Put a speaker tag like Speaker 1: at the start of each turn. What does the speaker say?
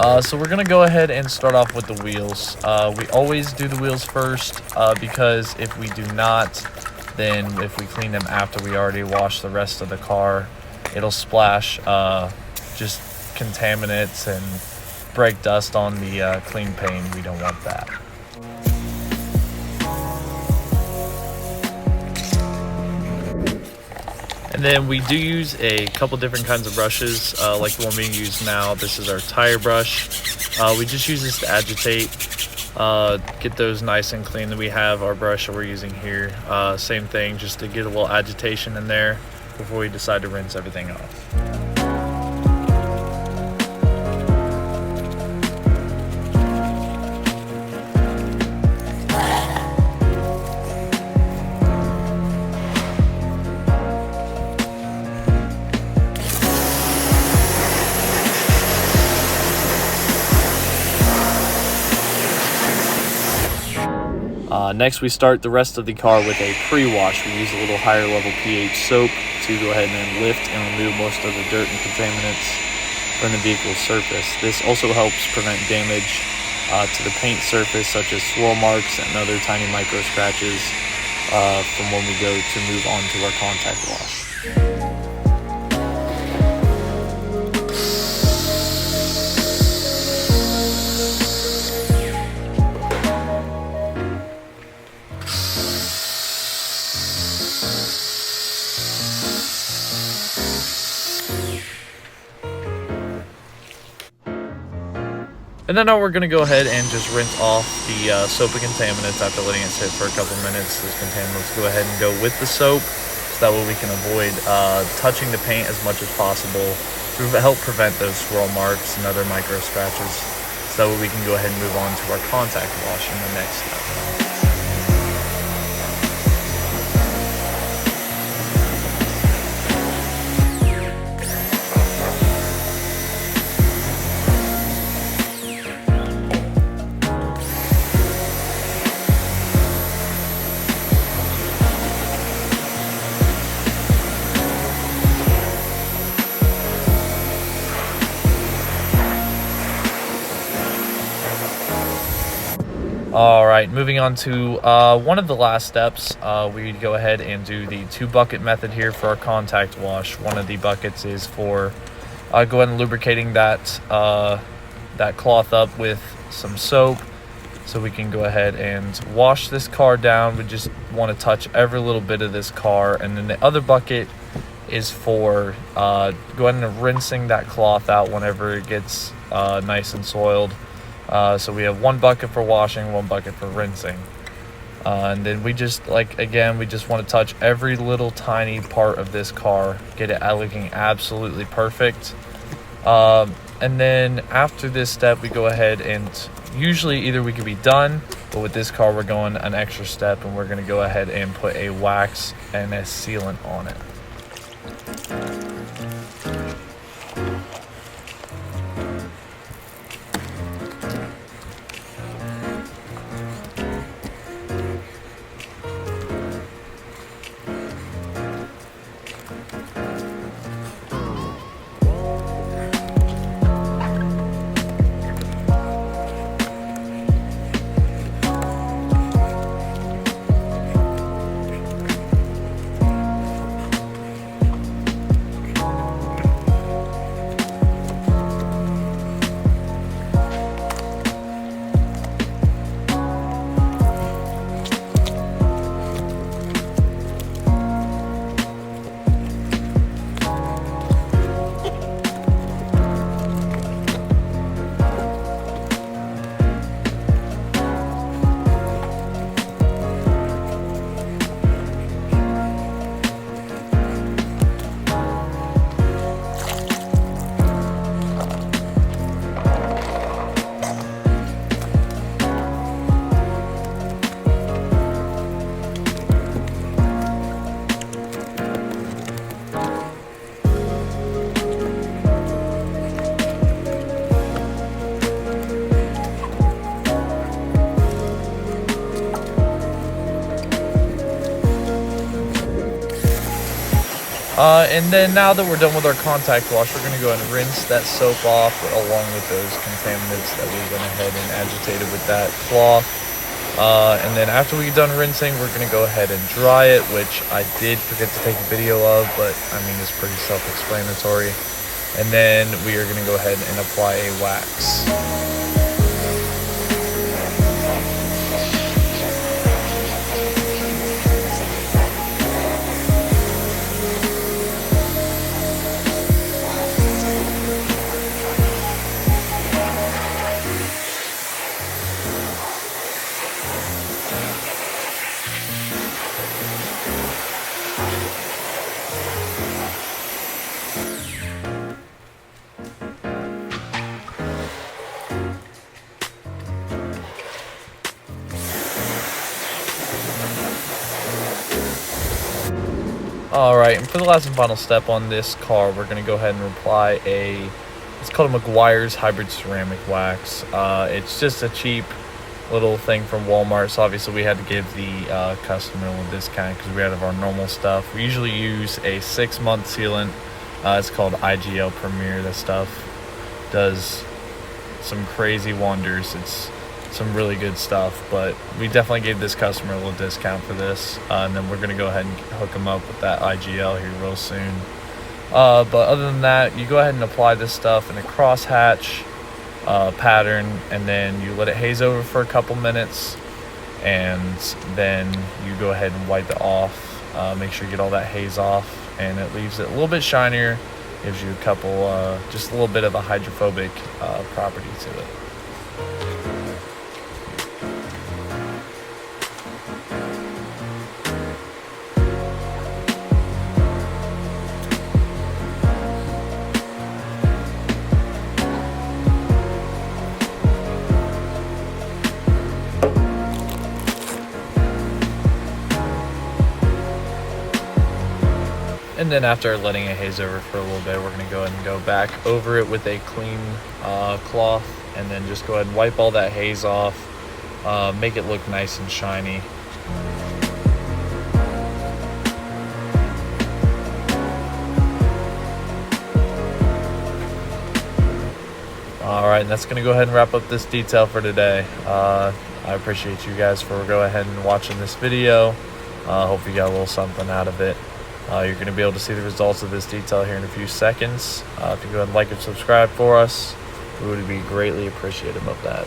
Speaker 1: So we're gonna go ahead and start off with the wheels. We always do the wheels first because if we do not, then if we clean them after we already washed the rest of the car, it'll splash just contaminants and break dust on the clean paint. We don't want that. And then we do use a couple different kinds of brushes, like the one being used now. This is our tire brush. We just use this to agitate, get those nice and clean. Then we have our brush that we're using here. Same thing, just to get a little agitation in there before we decide to rinse everything off. Next, we start the rest of the car with a pre-wash. We use a little higher level pH soap to go ahead and lift and remove most of the dirt and contaminants from the vehicle's surface. This also helps prevent damage to the paint surface, such as swirl marks and other tiny micro scratches from when we go to move on to our contact wash. And then now we're going to go ahead and just rinse off the soap and contaminants after letting it sit for a couple minutes. Those contaminants go ahead and go with the soap, so that way we can avoid touching the paint as much as possible to help prevent those swirl marks and other micro scratches, so that way we can go ahead and move on to our contact wash in the next step. All right, moving on to one of the last steps, we go ahead and do the 2-bucket method here for our contact wash. One of the buckets is for go ahead and lubricating that cloth up with some soap, so we can go ahead and wash this car down. We just want to touch every little bit of this car. And then the other bucket is for go ahead and rinsing that cloth out whenever it gets nice and soiled. So we have 1 bucket for washing, 1 bucket for rinsing. And then we just want to touch every little tiny part of this car, get it looking absolutely perfect. And then after this step, we go ahead and usually either we could be done, but with this car, we're going an extra step, and we're going to go ahead and put a wax and a sealant on it. And then now that we're done with our contact wash, we're going to go ahead and rinse that soap off along with those contaminants that we went ahead and agitated with that cloth. And then after we're done rinsing, we're going to go ahead and dry it, which I did forget to take a video of, but I mean, it's pretty self-explanatory. And then we are going to go ahead and apply a wax. Alright, and for the last and final step on this car, we're going to go ahead and apply it's called a McGuire's Hybrid Ceramic Wax. It's just a cheap little thing from Walmart, so obviously we had to give the customer a little discount because we had our normal stuff. We usually use a 6-month sealant. It's called IGL Premier. This stuff does some crazy wonders. It's some really good stuff, but we definitely gave this customer a little discount for this, and then we're going to go ahead and hook them up with that IGL here real soon. But other than that, you go ahead and apply this stuff in a crosshatch pattern, and then you let it haze over for a couple minutes, and then you go ahead and wipe it off. Make sure you get all that haze off, and it leaves it a little bit shinier, gives you a couple just a little bit of a hydrophobic property to it. And then after letting it haze over for a little bit, we're going to go ahead and go back over it with a clean cloth, and then just go ahead and wipe all that haze off, make it look nice and shiny. Alright, and that's going to go ahead and wrap up this detail for today. I appreciate you guys for go ahead and watching this video. Hope you got a little something out of it. You're going to be able to see the results of this detail here in a few seconds. If you go ahead and like and subscribe for us, we would be greatly appreciative of that.